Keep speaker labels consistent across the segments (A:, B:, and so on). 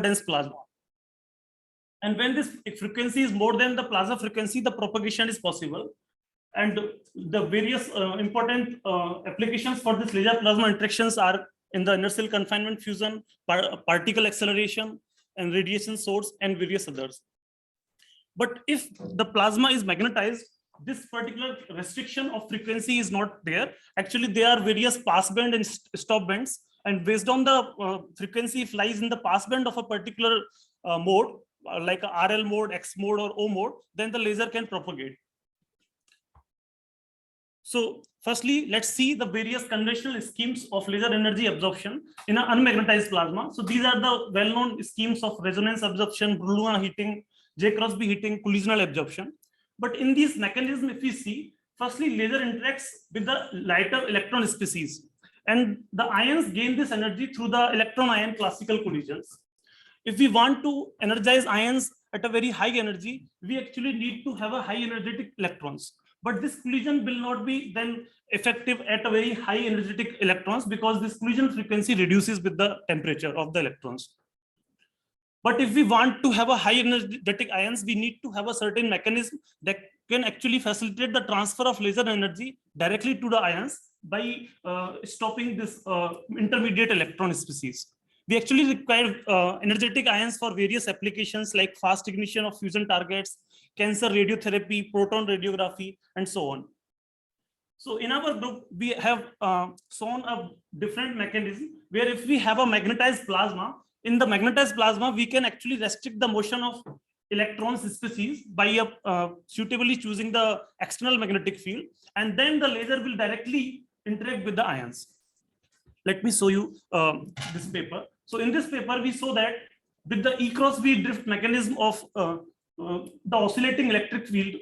A: dense plasma. And when this frequency is more than the plasma frequency, the propagation is possible. And the various important applications for this laser plasma interactions are in the inner cell confinement fusion, particle acceleration, and radiation source, and various others. But if the plasma is magnetized, this particular restriction of frequency is not there. Actually, there are various passband and stop bands, and based on the frequency, if lies in the passband of a particular mode, like a RL mode, X mode, or O mode, then the laser can propagate. So firstly, let's see the various conventional schemes of laser energy absorption in an unmagnetized plasma. So these are the well-known schemes of resonance absorption, Brunel heating, J-Crosby heating, collisional absorption. But in these mechanisms, if we see, firstly, laser interacts with the lighter electron species, and the ions gain this energy through the electron-ion classical collisions. If we want to energize ions at a very high energy, we actually need to have a high energetic electrons. But this collision will not be then effective at a very high energetic electrons, because this collision frequency reduces with the temperature of the electrons. But if we want to have a high energetic ions, we need to have a certain mechanism that can actually facilitate the transfer of laser energy directly to the ions by stopping this intermediate electron species. We actually require energetic ions for various applications like fast ignition of fusion targets, cancer radiotherapy, proton radiography, and so on. So in our group, we have shown a different mechanism where if we have a magnetized plasma, in the magnetized plasma, we can actually restrict the motion of electrons species by suitably choosing the external magnetic field, and then the laser will directly interact with the ions. Let me show you this paper. So in this paper, we saw that with the E cross B drift mechanism of the oscillating electric field,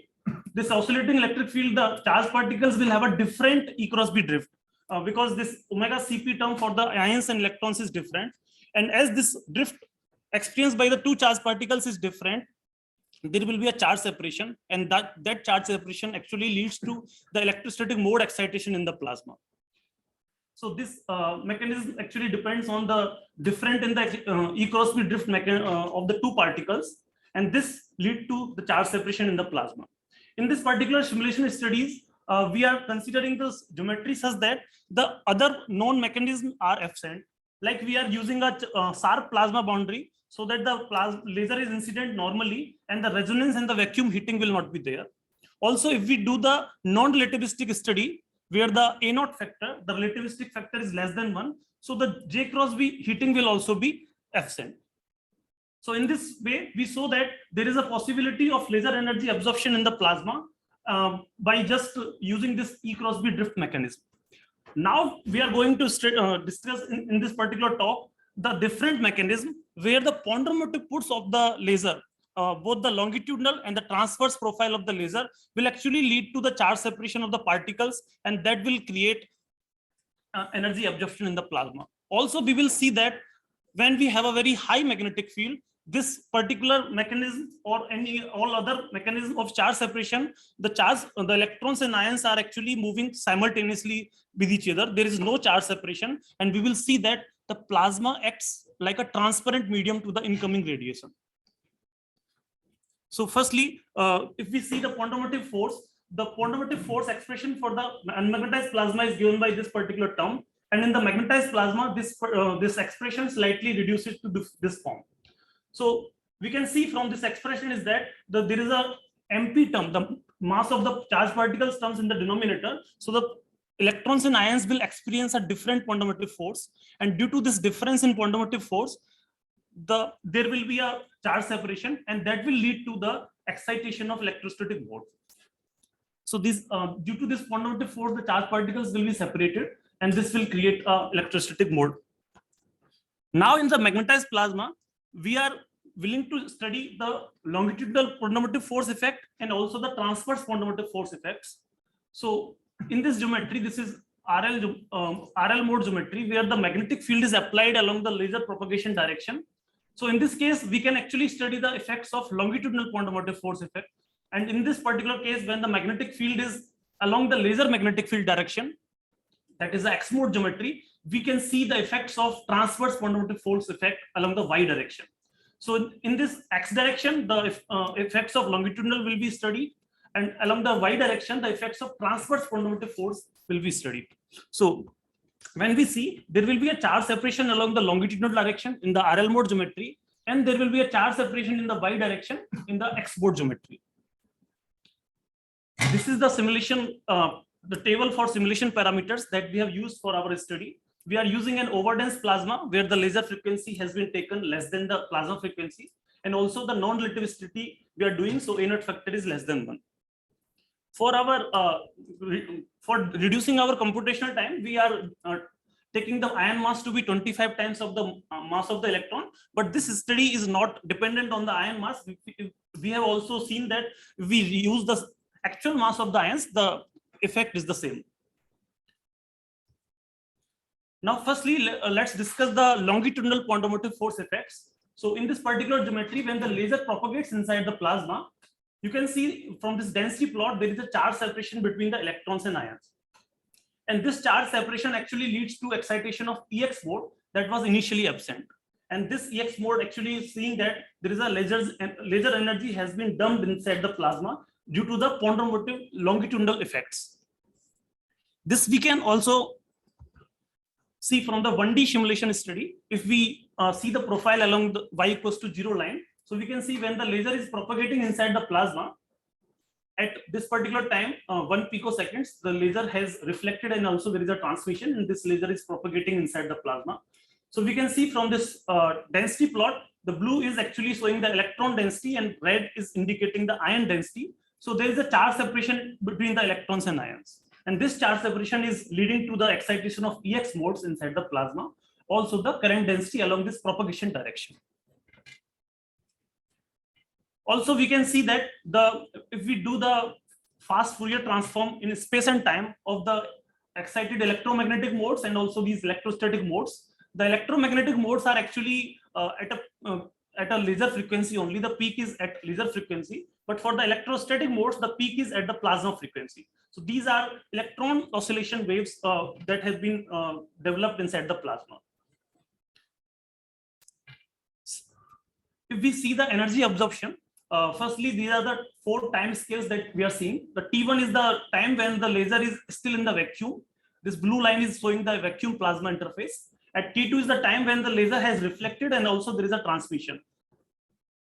A: this oscillating electric field, the charged particles will have a different E cross B drift because this omega Cp term for the ions and electrons is different. And as this drift experienced by the two charged particles is different, there will be a charge separation, and that charge separation actually leads to the electrostatic mode excitation in the plasma. So this mechanism actually depends on the difference in the E cross B drift of the two particles, and this lead to the charge separation in the plasma. In this particular simulation studies, we are considering this geometry such that the other known mechanisms are absent. Like we are using a sharp plasma boundary so that the laser is incident normally and the resonance and the vacuum heating will not be there. Also, if we do the non-relativistic study where the A0 factor, the relativistic factor is less than 1, so the J cross B heating will also be absent. So in this way, we saw that there is a possibility of laser energy absorption in the plasma by just using this E cross B drift mechanism. Now we are going to discuss in this particular talk the different mechanism where the Ponderomotive puts of the laser, both the longitudinal and the transverse profile of the laser, will actually lead to the charge separation of the particles, and that will create energy absorption in the plasma. Also, we will see that when we have a very high magnetic field, this particular mechanism or all other mechanism of charge separation, the electrons and ions are actually moving simultaneously with each other. There is no charge separation, and we will see that the plasma acts like a transparent medium to the incoming radiation. So firstly, if we see the Ponderomotive force expression for the unmagnetized plasma is given by this particular term, and in the magnetized plasma, this expression slightly reduces to this form. So we can see from this expression is that there is a MP term, the mass of the charged particles terms in the denominator. So the electrons and ions will experience a different Ponderomotive force, and due to this difference in Ponderomotive force, there will be a charge separation, and that will lead to the excitation of electrostatic mode. So this due to this Ponderomotive force, the charged particles will be separated, and this will create a electrostatic mode. Now in the magnetized plasma, we are willing to study the longitudinal Ponderomotive force effect and also the transverse Ponderomotive force effects. So in this geometry, this is RL mode geometry where the magnetic field is applied along the laser propagation direction. So in this case, we can actually study the effects of longitudinal Ponderomotive force effect. And in this particular case, when the magnetic field is along the laser magnetic field direction, that is the X mode geometry, we can see the effects of transverse Ponderomotive force effect along the Y direction. So in this X direction, the effects of longitudinal will be studied, and along the Y direction, the effects of transverse ponderomotive force will be studied. So when we see, there will be a charge separation along the longitudinal direction in the RL mode geometry, and there will be a charge separation in the Y direction in the X mode geometry. This is the simulation, the table for simulation parameters that we have used for our study. We are using an overdense plasma where the laser frequency has been taken less than the plasma frequency, and also the non-relativity we are doing, so A0 factor is less than 1. For our for reducing our computational time, we are taking the ion mass to be 25 times of the mass of the electron. But this study is not dependent on the ion mass. We have also seen that if we use the actual mass of the ions, the effect is the same. Now, firstly, let's discuss the longitudinal ponderomotive force effects. So in this particular geometry, when the laser propagates inside the plasma, you can see from this density plot, there is a charge separation between the electrons and ions. And this charge separation actually leads to excitation of EX mode that was initially absent. And this EX mode actually is seeing that there is a laser energy has been dumped inside the plasma due to the ponderomotive longitudinal effects. This we can also see from the 1D simulation study. If we see the profile along the y equals to 0 line, so we can see when the laser is propagating inside the plasma, at this particular time, 1 picoseconds, the laser has reflected and also there is a transmission, and this laser is propagating inside the plasma. So we can see from this density plot, the blue is actually showing the electron density and red is indicating the ion density. So there is a charge separation between the electrons and ions. And this charge separation is leading to the excitation of EX modes inside the plasma, also the current density along this propagation direction. Also, we can see that if we do the fast Fourier transform in space and time of the excited electromagnetic modes and also these electrostatic modes, the electromagnetic modes are actually at a laser frequency only. The peak is at laser frequency, but for the electrostatic modes, the peak is at the plasma frequency. So these are electron oscillation waves that have been developed inside the plasma. If we see the energy absorption, firstly, these are the 4 time scales that we are seeing. The T1 is the time when the laser is still in the vacuum. This blue line is showing the vacuum plasma interface. At T2 is the time when the laser has reflected and also there is a transmission.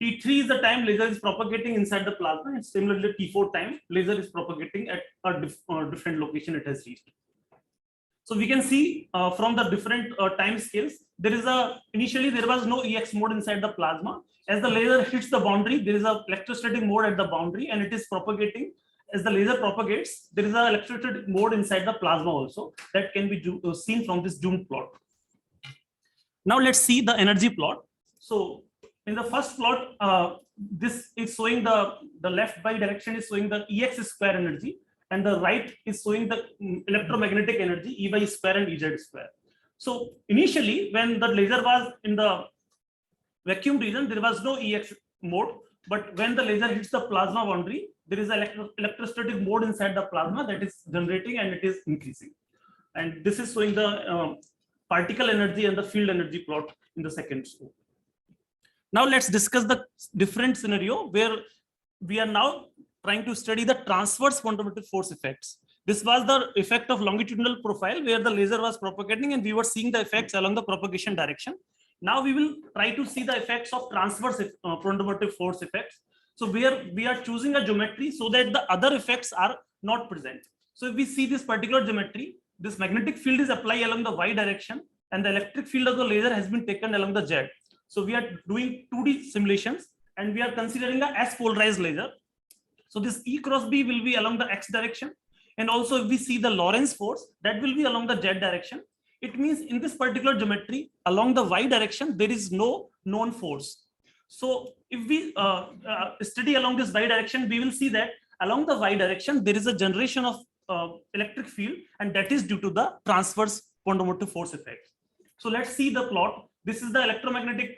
A: T3 is the time laser is propagating inside the plasma, and similarly T4 time laser is propagating at a different location it has reached. So we can see from the different time scales, initially there was no EX mode inside the plasma. As the laser hits the boundary, there is an electrostatic mode at the boundary and it is propagating. As the laser propagates, there is an electrostatic mode inside the plasma also that can be seen from this doomed plot. Now let's see the energy plot. So in the first plot, this is showing the left by direction is showing the EX square energy, and the right is showing the electromagnetic energy, EY square and EZ square. So initially, when the laser was in the vacuum region, there was no EX mode, but when the laser hits the plasma boundary, there is an electrostatic mode inside the plasma that is generating and it is increasing. And this is showing the particle energy and the field energy plot in the second scope. Now let's discuss the different scenario where we are now trying to study the transverse ponderomotive force effects. This was the effect of longitudinal profile where the laser was propagating and we were seeing the effects along the propagation direction. Now we will try to see the effects of transverse ponderomotive force effects. So we are choosing a geometry so that the other effects are not present. So if we see this particular geometry, this magnetic field is applied along the Y direction and the electric field of the laser has been taken along the Z. So we are doing 2D simulations and we are considering a S polarized laser. So this E cross B will be along the X direction. And also if we see the Lorentz force, that will be along the Z direction. It means in this particular geometry, along the Y direction, there is no known force. So if we study along this Y direction, we will see that along the Y direction, there is a generation of electric field, and that is due to the transverse ponderomotive force effect. So let's see the plot. This is the electromagnetic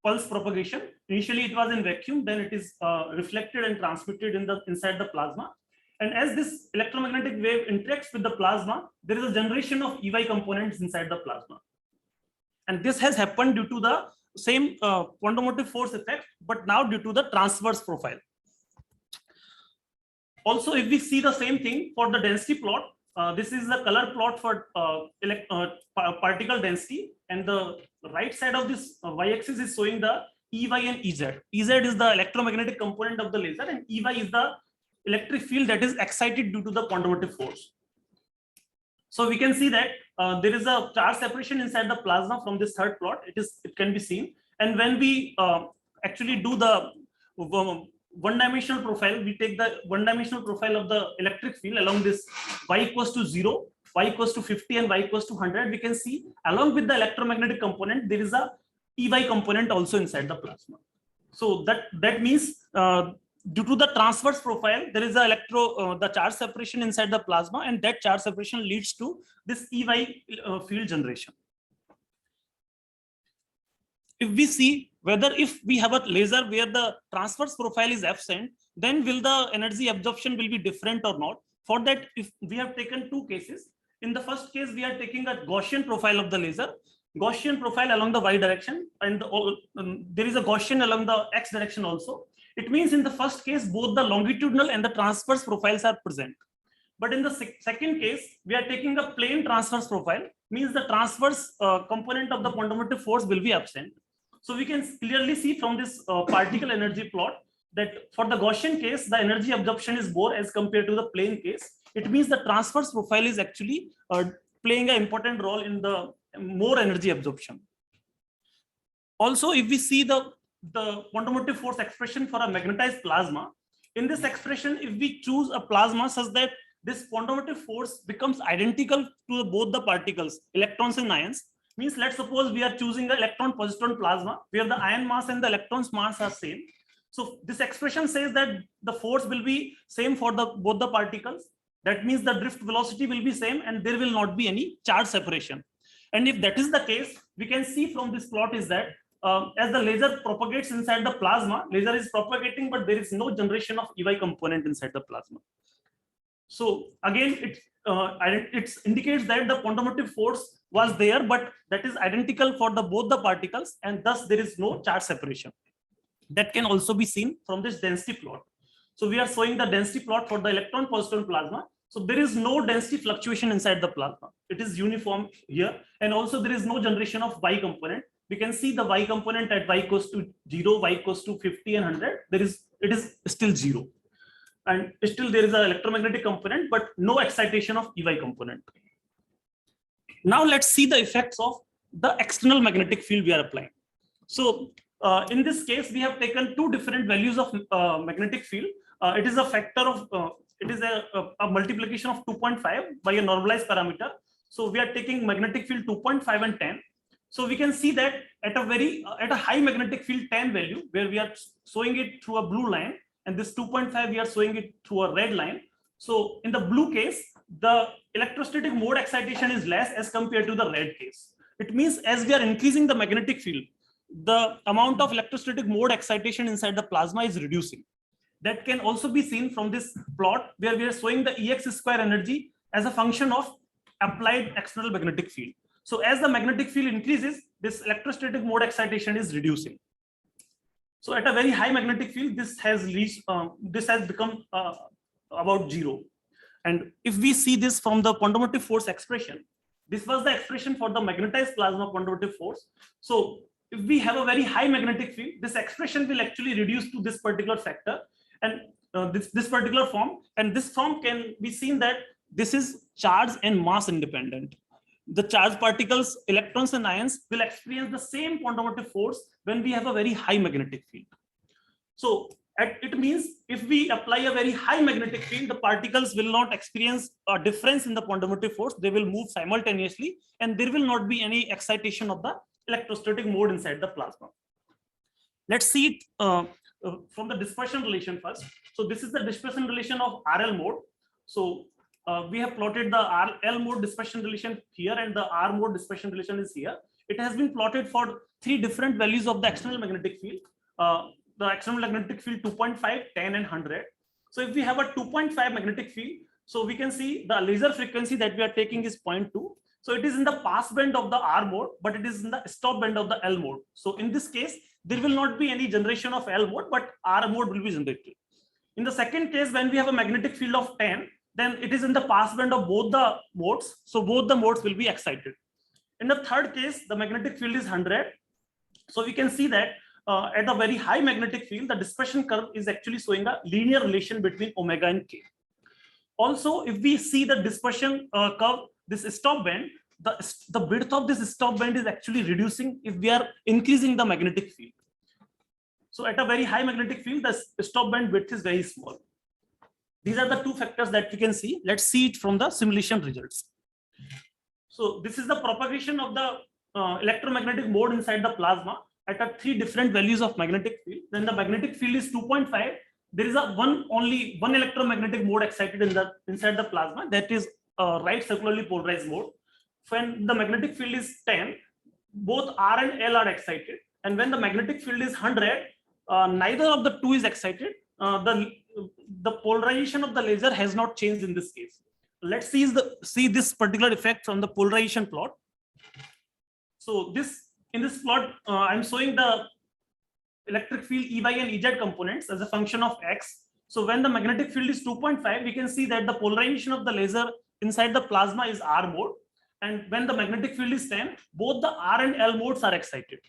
A: pulse propagation. Initially, it was in vacuum, then it is reflected and transmitted inside the plasma. And as this electromagnetic wave interacts with the plasma, there is a generation of EY components inside the plasma. And this has happened due to the same Ponderomotive force effect, but now due to the transverse profile. Also, if we see the same thing for the density plot, this is the color plot for particle density, and the right side of this y-axis is showing the Ey and Ez. Ez is the electromagnetic component of the laser, and Ey is the electric field that is excited due to the Ponderomotive force. So we can see that there is a charge separation inside the plasma from this third plot. It can be seen, and when we actually do the one-dimensional profile, we take the one-dimensional profile of the electric field along this y equals to 0, y equals to 50, and y equals to 100. We can see along with the electromagnetic component, there is a Ey component also inside the plasma. So that means due to the transverse profile, there is the charge separation inside the plasma, and that charge separation leads to this Ey field generation. If we see whether if we have a laser where the transverse profile is absent, then will the energy absorption will be different or not? For that, if we have taken two cases. In the first case, we are taking a Gaussian profile of the laser, Gaussian profile along the y direction, and there is a Gaussian along the x direction also. It means in the first case, both the longitudinal and the transverse profiles are present. But in the second case, we are taking a plain transverse profile, means the transverse component of the Ponderomotive force will be absent. So we can clearly see from this particle energy plot that for the Gaussian case, the energy absorption is more as compared to the plane case. It means the transverse profile is actually playing an important role in the more energy absorption. Also, if we see the Ponderomotive force expression for a magnetized plasma, in this expression, if we choose a plasma such that this Ponderomotive force becomes identical to both the particles, electrons and ions, means let's suppose we are choosing an electron-positron plasma where the ion mass and the electron's mass are same. So this expression says that the force will be same for both the particles. That means the drift velocity will be same and there will not be any charge separation. And if that is the case, we can see from this plot is that as the laser propagates inside the plasma, laser is propagating, but there is no generation of Ey component inside the plasma. So again, it indicates that the Ponderomotive force was there, but that is identical for both the particles, and thus there is no charge separation. That can also be seen from this density plot. So we are showing the density plot for the electron-positron plasma. So there is no density fluctuation inside the plasma. It is uniform here, and also there is no generation of Y component. We can see the Y component at Y equals to 0, Y equals to 50 and 100. It is still 0. And still there is an electromagnetic component, but no excitation of Ey component. Now let's see the effects of the external magnetic field we are applying. So in this case, we have taken two different values of magnetic field. It is a factor of, it is a multiplication of 2.5 by a normalized parameter. So we are taking magnetic field 2.5 and 10. So we can see that at a high magnetic field 10 value, where we are showing it through a blue line, and this 2.5 we are showing it through a red line. So in the blue case, the electrostatic mode excitation is less as compared to the red case. It means as we are increasing the magnetic field, the amount of electrostatic mode excitation inside the plasma is reducing. That can also be seen from this plot where we are showing the Ex square energy as a function of applied external magnetic field. So as the magnetic field increases, this electrostatic mode excitation is reducing. So at a very high magnetic field, this has become about 0. And if we see this from the Ponderomotive force expression, this was the expression for the magnetized plasma Ponderomotive force. So if we have a very high magnetic field, this expression will actually reduce to this particular factor and this particular form. And this form can be seen that this is charge and mass independent. The charged particles, electrons and ions will experience the same Ponderomotive force when we have a very high magnetic field. So it means if we apply a very high magnetic field, the particles will not experience a difference in the Ponderomotive force. They will move simultaneously and there will not be any excitation of the electrostatic mode inside the plasma. Let's see it from the dispersion relation first. So this is the dispersion relation of RL mode. So we have plotted the RL mode dispersion relation here and the R mode dispersion relation is here. It has been plotted for 3 different values of the external magnetic field. The external magnetic field 2.5, 10 and 100. So if we have a 2.5 magnetic field, so we can see the laser frequency that we are taking is 0.2. So it is in the pass band of the R mode, but it is in the stop band of the L mode. So in this case, there will not be any generation of L mode, but R mode will be generated. In the second case, when we have a magnetic field of 10, then it is in the pass band of both the modes. So both the modes will be excited. In the third case, the magnetic field is 100. So we can see that at a very high magnetic field, the dispersion curve is actually showing a linear relation between omega and k. Also, if we see the dispersion curve, this stop band, the width of this stop band is actually reducing if we are increasing the magnetic field. So at a very high magnetic field, the stop band width is very small. These are the two factors that we can see. Let's see it from the simulation results. So this is the propagation of the electromagnetic mode inside the plasma at three different values of magnetic field. Then the magnetic field is 2.5. There is only one electromagnetic mode excited inside the plasma, that is right circularly polarized mode. When the magnetic field is 10, both R and L are excited, and when the magnetic field is 100, neither of the two is excited. The polarization of the laser has not changed in this case. Let's see this particular effect from the polarization plot. So in this plot, I'm showing the electric field EY and EZ components as a function of X. So when the magnetic field is 2.5, we can see that the polarization of the laser inside the plasma is R mode. And when the magnetic field is 10, both the R and L modes are excited.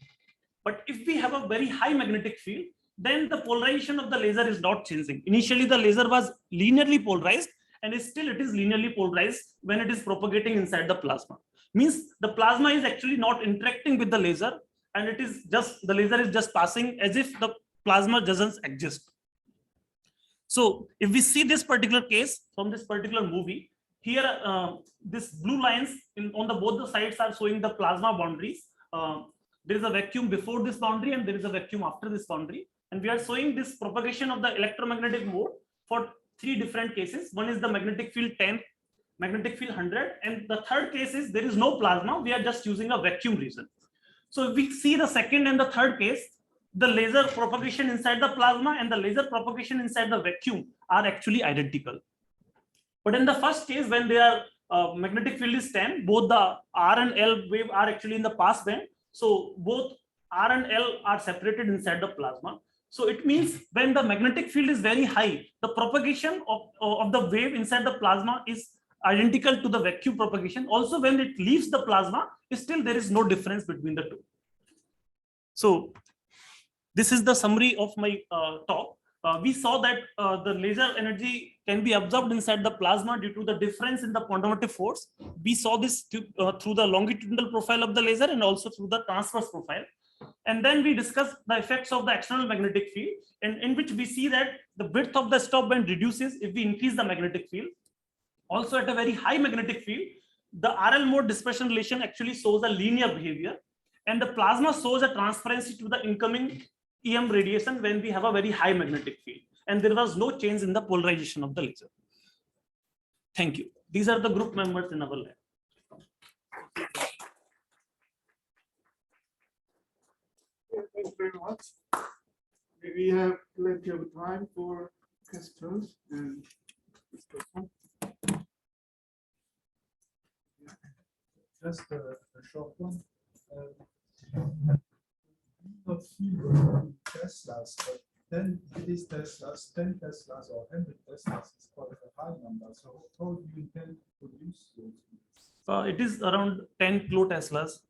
A: But if we have a very high magnetic field, then the polarization of the laser is not changing. Initially, the laser was linearly polarized, and still it is linearly polarized when it is propagating inside the plasma. Means the plasma is actually not interacting with the laser, and it is just the laser is just passing as if the plasma doesn't exist. So if we see this particular case from this particular movie, here this blue lines on both the sides are showing the plasma boundaries. There is a vacuum before this boundary and there is a vacuum after this boundary, and we are showing this propagation of the electromagnetic mode for three different cases. One is the magnetic field 10, magnetic field 100, and the third case is there is no plasma, we are just using a vacuum region. So if we see the second and the third case, the laser propagation inside the plasma and the laser propagation inside the vacuum are actually identical. But in the first case, when they are magnetic field is 10, both the R and L wave are actually in the pass band. So both R and L are separated inside the plasma. So it means when the magnetic field is very high, the propagation of the wave inside the plasma is identical to the vacuum propagation. Also, when it leaves the plasma, still there is no difference between the two. So this is the summary of my talk. We saw that the laser energy can be absorbed inside the plasma due to the difference in the Ponderomotive force. We saw this through the longitudinal profile of the laser and also through the transverse profile. And then we discussed the effects of the external magnetic field, in which we see that the width of the stop band reduces if we increase the magnetic field. Also, at a very high magnetic field, the RL mode dispersion relation actually shows a linear behavior, and the plasma shows a transparency to the incoming EM radiation when we have a very high magnetic field, and there was no change in the polarization of the laser. Thank you. These are the group members in our lab.
B: Thank you very much. We have plenty of time for questions and discussion.
C: Just a short one. Not fewer Teslas, but 10 these Teslas, 10 Teslas or 100 Teslas is quite a high number. So how do you intend to produce those?
A: It is around 10 kiloteslas.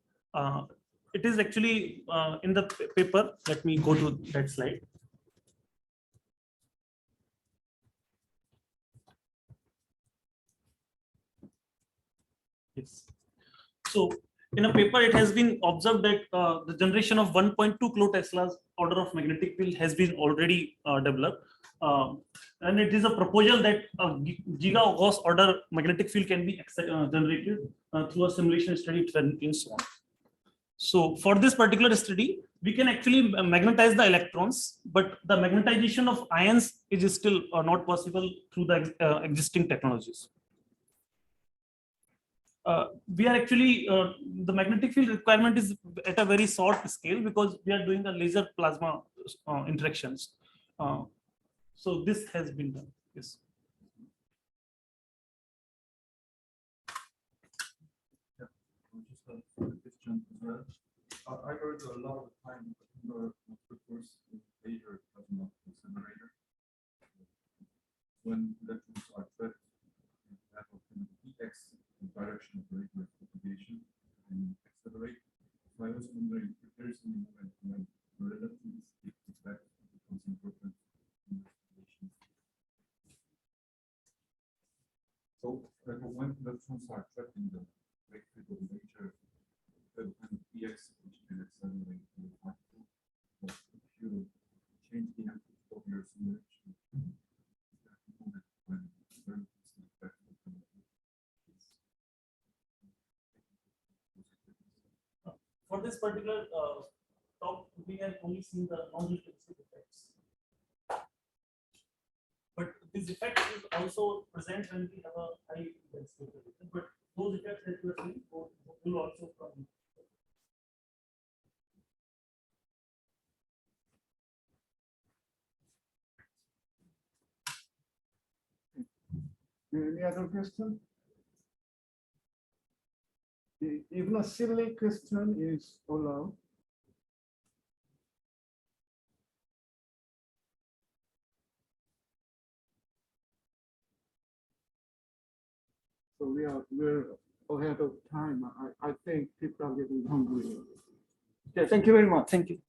A: It is actually in the paper. Let me go to that slide. Yes. So in a paper, it has been observed that the generation of 1.2 kiloteslas order of magnetic field has been already developed. And it is a proposal that giga-Gauss order magnetic field can be generated through a simulation study and so on. So for this particular study, we can actually magnetize the electrons, but the magnetization of ions is still not possible through the existing technologies. We are actually, the magnetic field requirement is at a very short scale because we are doing the laser plasma interactions. So this has been done. Yes.
C: Yeah. for the question as well. I heard a lot of the time your prefers later plasma accelerator. When electrons are trapped, you have a kind of EX direction of the regular propagation and accelerate. So I was wondering if there is any moment when the reluctance effect becomes important in investigations. So when electrons are trapped in the liquid of nature, the kind of EX which can accelerate the particle, but if you change the amplitude of your simulation, that moment when the reluctance effect will come up.
A: For this particular talk, we have only seen the non-relativistic effects. But this effect is also present when we have a high density of but those effects that you are seeing will also come.
B: Any other question? Even a silly question is allowed. So we're ahead of time. I think people are getting hungry. Okay, thank you very much.
A: Thank you.